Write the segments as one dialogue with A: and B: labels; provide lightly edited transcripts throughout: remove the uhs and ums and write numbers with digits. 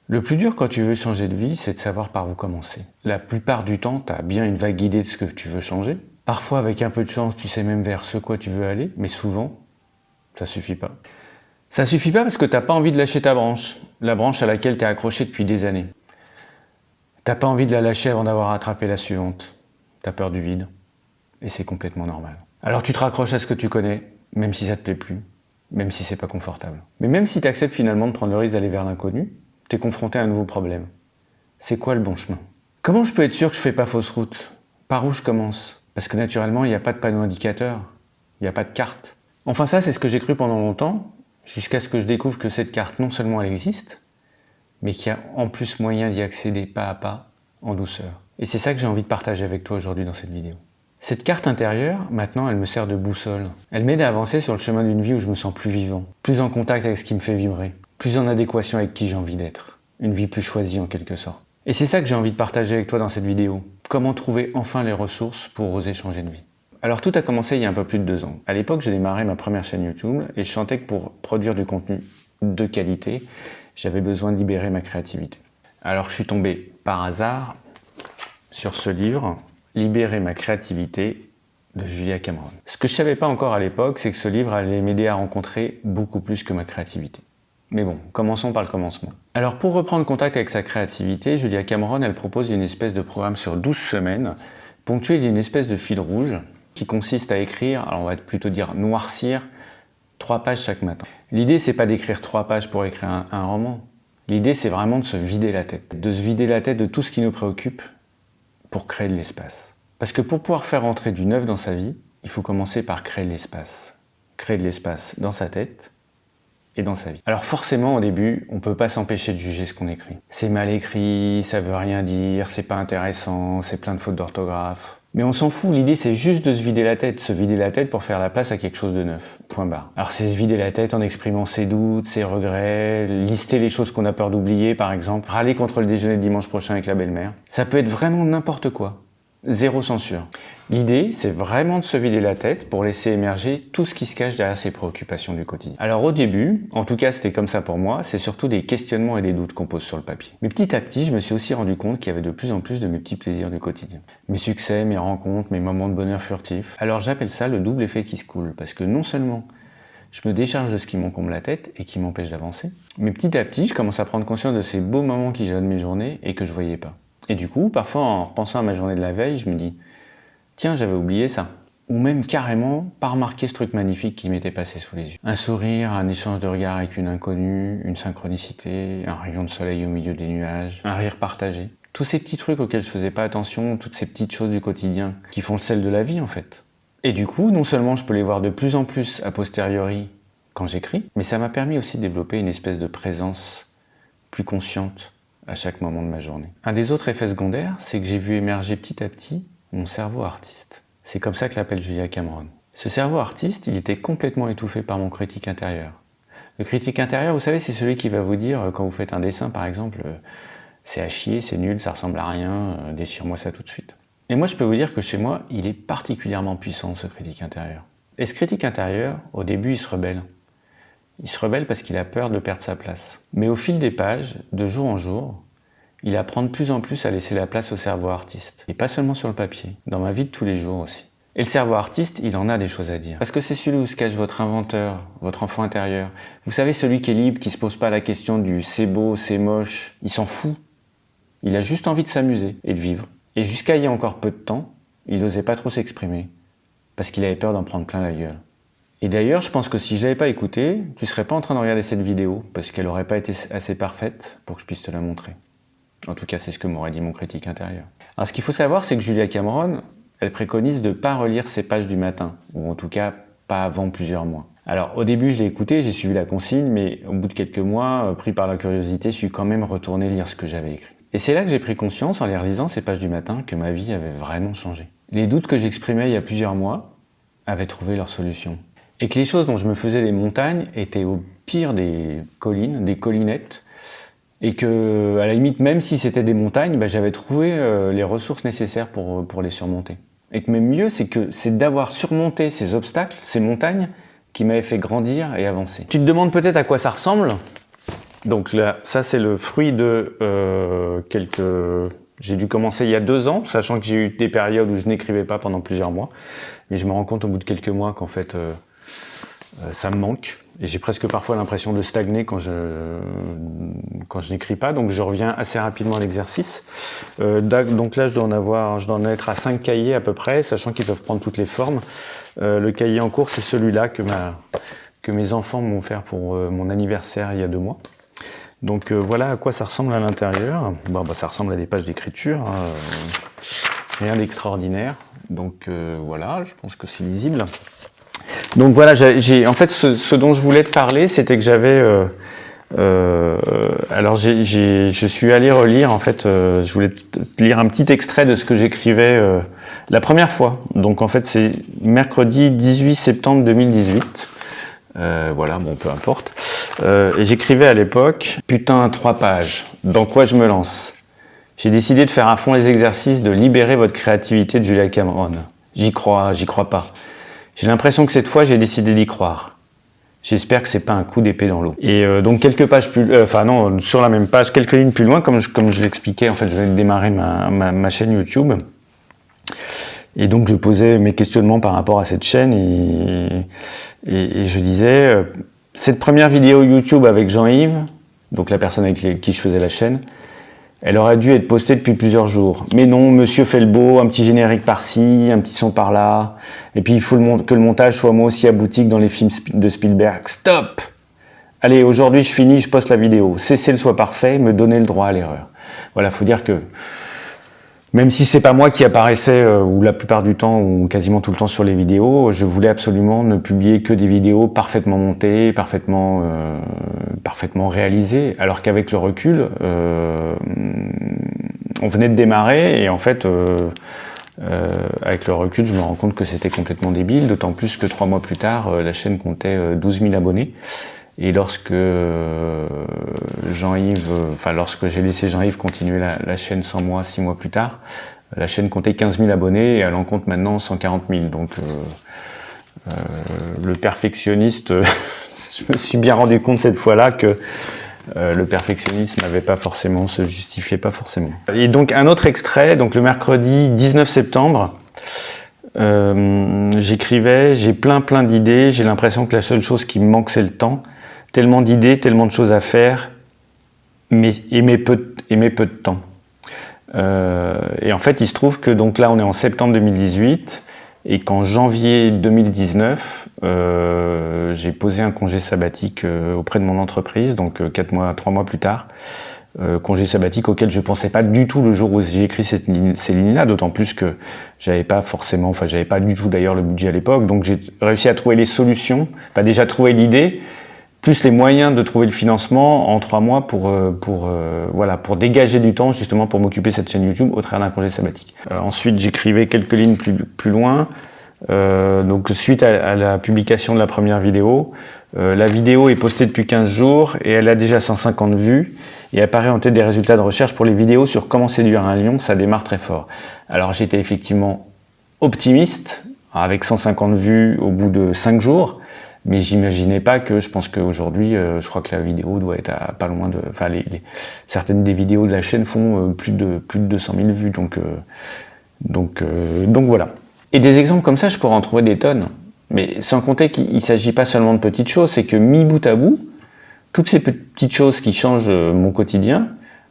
A: Le plus dur quand tu veux changer de vie, c'est de savoir par où commencer. La plupart du temps, tu as bien une vague idée de ce que tu veux changer. Parfois, avec un peu de chance, tu sais même vers ce quoi tu veux aller, mais souvent, ça suffit pas. Ça suffit pas parce que t'as pas envie de lâcher ta branche, la branche à laquelle tu es accroché depuis des années. T'as pas envie de la lâcher avant d'avoir attrapé la suivante. T'as peur du vide, et c'est complètement normal. Alors tu te raccroches à ce que tu connais, même si ça te plaît plus, même si c'est pas confortable. Mais même si tu acceptes finalement de prendre le risque d'aller vers l'inconnu, t'es confronté à un nouveau problème. C'est quoi le bon chemin? Comment je peux être sûr que je fais pas fausse route? Par où je commence? Parce que naturellement, il n'y a pas de panneau indicateur, il n'y a pas de carte. Enfin ça, c'est ce que j'ai cru pendant longtemps, jusqu'à ce que je découvre que cette carte, non seulement elle existe, mais qu'il y a en plus moyen d'y accéder pas à pas, en douceur. Et c'est ça que j'ai envie de partager avec toi aujourd'hui dans cette vidéo. Cette carte intérieure, maintenant, elle me sert de boussole. Elle m'aide à avancer sur le chemin d'une vie où je me sens plus vivant, plus en contact avec ce qui me fait vibrer, plus en adéquation avec qui j'ai envie d'être. Une vie plus choisie en quelque sorte. Et c'est ça que j'ai envie de partager avec toi dans cette vidéo. Comment trouver enfin les ressources pour oser changer de vie. Alors tout a commencé il y a un peu plus de 2 ans. À l'époque, j'ai démarré ma première chaîne YouTube et je sentais que pour produire du contenu de qualité, j'avais besoin de libérer ma créativité. Alors je suis tombé par hasard sur ce livre, Libérer ma créativité, de Julia Cameron. Ce que je ne savais pas encore à l'époque, c'est que ce livre allait m'aider à rencontrer beaucoup plus que ma créativité. Mais bon, commençons par le commencement. Alors pour reprendre contact avec sa créativité, Julia Cameron, elle propose une espèce de programme sur 12 semaines, ponctué d'une espèce de fil rouge, qui consiste à écrire, alors on va plutôt dire noircir, 3 pages chaque matin. L'idée, c'est pas d'écrire 3 pages pour écrire un roman. L'idée, c'est vraiment de se vider la tête. De se vider la tête de tout ce qui nous préoccupe pour créer de l'espace. Parce que pour pouvoir faire entrer du neuf dans sa vie, il faut commencer par créer de l'espace. Créer de l'espace dans sa tête et dans sa vie. Alors forcément, au début, on peut pas s'empêcher de juger ce qu'on écrit. C'est mal écrit, ça veut rien dire, c'est pas intéressant, c'est plein de fautes d'orthographe. Mais on s'en fout, l'idée c'est juste de se vider la tête pour faire la place à quelque chose de neuf, point barre. Alors c'est se vider la tête en exprimant ses doutes, ses regrets, lister les choses qu'on a peur d'oublier par exemple, râler contre le déjeuner de dimanche prochain avec la belle-mère. Ça peut être vraiment n'importe quoi, zéro censure. L'idée c'est vraiment de se vider la tête pour laisser émerger tout ce qui se cache derrière ses préoccupations du quotidien. Alors au début, en tout cas c'était comme ça pour moi, c'est surtout des questionnements et des doutes qu'on pose sur le papier. Mais petit à petit, je me suis aussi rendu compte qu'il y avait de plus en plus de mes petits plaisirs du quotidien. Mes succès, mes rencontres, mes moments de bonheur furtifs. Alors j'appelle ça le double effet qui se coule, parce que non seulement je me décharge de ce qui m'encombre la tête et qui m'empêche d'avancer, mais petit à petit, je commence à prendre conscience de ces beaux moments qui jalonnent mes journées et que je voyais pas. Et du coup, parfois en repensant à ma journée de la veille, je me dis tiens, j'avais oublié ça. Ou même carrément, pas remarquer ce truc magnifique qui m'était passé sous les yeux. Un sourire, un échange de regards avec une inconnue, une synchronicité, un rayon de soleil au milieu des nuages, un rire partagé. Tous ces petits trucs auxquels je faisais pas attention, toutes ces petites choses du quotidien qui font le sel de la vie en fait. Et du coup, non seulement je peux les voir de plus en plus a posteriori quand j'écris, mais ça m'a permis aussi de développer une espèce de présence plus consciente à chaque moment de ma journée. Un des autres effets secondaires, c'est que j'ai vu émerger petit à petit mon cerveau artiste. C'est comme ça que l'appelle Julia Cameron. Ce cerveau artiste, il était complètement étouffé par mon critique intérieur. Le critique intérieur, vous savez, c'est celui qui va vous dire, quand vous faites un dessin par exemple, c'est à chier, c'est nul, ça ressemble à rien, déchire-moi ça tout de suite. Et moi je peux vous dire que chez moi, il est particulièrement puissant ce critique intérieur. Et ce critique intérieur, au début, il se rebelle. Il se rebelle parce qu'il a peur de perdre sa place. Mais au fil des pages, de jour en jour, il apprend de plus en plus à laisser la place au cerveau artiste. Et pas seulement sur le papier, dans ma vie de tous les jours aussi. Et le cerveau artiste, il en a des choses à dire. Parce que c'est celui où se cache votre inventeur, votre enfant intérieur. Vous savez, celui qui est libre, qui se pose pas la question du c'est beau, c'est moche. Il s'en fout. Il a juste envie de s'amuser et de vivre. Et jusqu'à il y a encore peu de temps, il n'osait pas trop s'exprimer. Parce qu'il avait peur d'en prendre plein la gueule. Et d'ailleurs, je pense que si je l'avais pas écouté, tu serais pas en train de regarder cette vidéo. Parce qu'elle aurait pas été assez parfaite pour que je puisse te la montrer. En tout cas, c'est ce que m'aurait dit mon critique intérieur. Alors, ce qu'il faut savoir, c'est que Julia Cameron, elle préconise de ne pas relire ses pages du matin, ou en tout cas, pas avant plusieurs mois. Alors, au début, je l'ai écouté, j'ai suivi la consigne, mais au bout de quelques mois, pris par la curiosité, je suis quand même retourné lire ce que j'avais écrit. Et c'est là que j'ai pris conscience, en les relisant ces pages du matin, que ma vie avait vraiment changé. Les doutes que j'exprimais il y a plusieurs mois avaient trouvé leur solution. Et que les choses dont je me faisais des montagnes étaient au pire des collines, des collinettes, et que, à la limite, même si c'était des montagnes, j'avais trouvé les ressources nécessaires pour les surmonter. Et que même mieux, c'est d'avoir surmonté ces obstacles, ces montagnes, qui m'avaient fait grandir et avancer. Tu te demandes peut-être à quoi ça ressemble? Donc là, ça c'est le fruit de J'ai dû commencer il y a 2 ans, sachant que j'ai eu des périodes où je n'écrivais pas pendant plusieurs mois. Mais je me rends compte au bout de quelques mois qu'en fait, ça me manque. Et j'ai presque parfois l'impression de stagner quand je n'écris pas. Donc je reviens assez rapidement à l'exercice. Donc là, je dois en être à 5 cahiers à peu près, sachant qu'ils peuvent prendre toutes les formes. Le cahier en cours, c'est celui-là que mes enfants m'ont offert pour mon anniversaire il y a 2 mois. Donc voilà à quoi ça ressemble à l'intérieur. Bon, ça ressemble à des pages d'écriture, hein, rien d'extraordinaire. Donc voilà, je pense que c'est lisible. Donc voilà, en fait ce dont je voulais te parler, c'était que j'avais... alors je suis allé relire, en fait, je voulais te lire un petit extrait de ce que j'écrivais la première fois. Donc en fait c'est mercredi 18 septembre 2018. Voilà, bon, peu importe. Et j'écrivais à l'époque, putain, 3 pages, dans quoi je me lance? J'ai décidé de faire à fond les exercices de libérer votre créativité de Julia Cameron. J'y crois pas. J'ai l'impression que cette fois, j'ai décidé d'y croire. J'espère que c'est pas un coup d'épée dans l'eau. Et donc quelques pages plus, sur la même page, quelques lignes plus loin, comme je l'expliquais, en fait, je venais de démarrer ma chaîne YouTube. Et donc je posais mes questionnements par rapport à cette chaîne et je disais, cette première vidéo YouTube avec Jean-Yves, donc la personne avec qui je faisais la chaîne, elle aurait dû être postée depuis plusieurs jours. Mais non, monsieur fait le beau, un petit générique par-ci, un petit son par-là. Et puis il faut que le montage soit moi aussi abouti que dans les films de Spielberg. Stop! Allez, aujourd'hui je finis, je poste la vidéo. Cessez le soit parfait, me donnez le droit à l'erreur. Voilà, faut dire que même si c'est pas moi qui apparaissais ou la plupart du temps ou quasiment tout le temps sur les vidéos, je voulais absolument ne publier que des vidéos parfaitement montées, parfaitement réalisées, alors qu'avec le recul, on venait de démarrer et en fait, avec le recul, je me rends compte que c'était complètement débile, d'autant plus que 3 mois plus tard, la chaîne comptait 12 000 abonnés. Et lorsque lorsque j'ai laissé Jean-Yves continuer la chaîne sans moi, 6 mois plus tard, la chaîne comptait 15 000 abonnés et elle en compte maintenant 140 000. Donc le perfectionniste, je me suis bien rendu compte cette fois-là que le perfectionnisme se justifiait pas forcément. Et donc un autre extrait, donc le mercredi 19 septembre, j'écrivais, j'ai plein d'idées, j'ai l'impression que la seule chose qui me manque c'est le temps. Tellement d'idées, tellement de choses à faire, mais peu de temps. Et en fait, il se trouve que donc là, on est en septembre 2018, et qu'en janvier 2019, j'ai posé un congé sabbatique auprès de mon entreprise, donc 3 mois plus tard. Congé sabbatique auquel je pensais pas du tout le jour où j'ai écrit ces lignes-là, d'autant plus que j'avais pas du tout d'ailleurs le budget à l'époque, donc j'ai réussi à trouver les solutions, déjà trouver l'idée, plus les moyens de trouver le financement en 3 mois pour dégager du temps justement pour m'occuper de cette chaîne YouTube au travers d'un congé sabbatique. Ensuite, j'écrivais quelques lignes plus loin. Donc suite à la publication de la première vidéo, la vidéo est postée depuis 15 jours et elle a déjà 150 vues et apparaît en tête des résultats de recherche pour les vidéos sur comment séduire un lion. Ça démarre très fort. Alors j'étais effectivement optimiste avec 150 vues au bout de 5 jours. Mais j'imaginais pas que, je pense qu'aujourd'hui, je crois que la vidéo doit être à pas loin de... Enfin, certaines des vidéos de la chaîne font plus de 200 000 vues, donc voilà. Et des exemples comme ça, je pourrais en trouver des tonnes. Mais sans compter qu'il ne s'agit pas seulement de petites choses, c'est que mis bout à bout, toutes ces petites choses qui changent mon quotidien,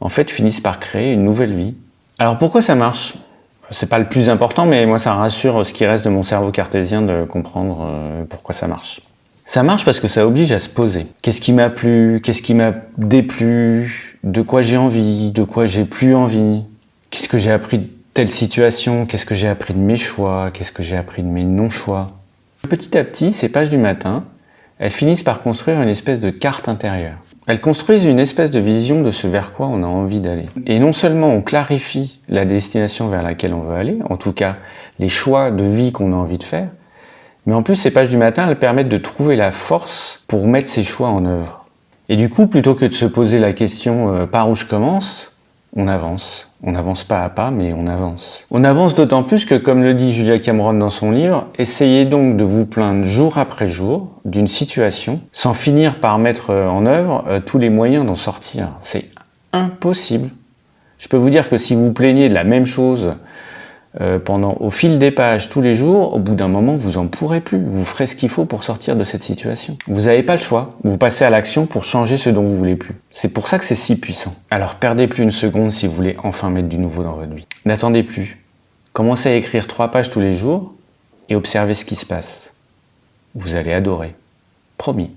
A: en fait, finissent par créer une nouvelle vie. Alors pourquoi ça marche ? C'est pas le plus important, mais moi ça rassure ce qui reste de mon cerveau cartésien de comprendre pourquoi ça marche. Ça marche parce que ça oblige à se poser. Qu'est-ce qui m'a plu? Qu'est-ce qui m'a déplu? De quoi j'ai envie? De quoi j'ai plus envie? Qu'est-ce que j'ai appris de telle situation? Qu'est-ce que j'ai appris de mes choix? Qu'est-ce que j'ai appris de mes non-choix? Petit à petit, ces pages du matin, elles finissent par construire une espèce de carte intérieure. Elles construisent une espèce de vision de ce vers quoi on a envie d'aller. Et non seulement on clarifie la destination vers laquelle on veut aller, en tout cas les choix de vie qu'on a envie de faire, mais en plus ces pages du matin, elles permettent de trouver la force pour mettre ces choix en œuvre. Et du coup, plutôt que de se poser la question par où je commence, on avance, On avance pas à pas, mais on avance. On avance d'autant plus que, comme le dit Julia Cameron dans son livre, essayez donc de vous plaindre jour après jour d'une situation sans finir par mettre en œuvre tous les moyens d'en sortir. C'est impossible. Je peux vous dire que si vous plaignez de la même chose au fil des pages tous les jours, au bout d'un moment, vous en pourrez plus. Vous ferez ce qu'il faut pour sortir de cette situation. Vous n'avez pas le choix. Vous passez à l'action pour changer ce dont vous voulez plus. C'est pour ça que c'est si puissant. Alors perdez plus une seconde si vous voulez enfin mettre du nouveau dans votre vie. N'attendez plus. Commencez à écrire 3 pages tous les jours et observez ce qui se passe. Vous allez adorer. Promis.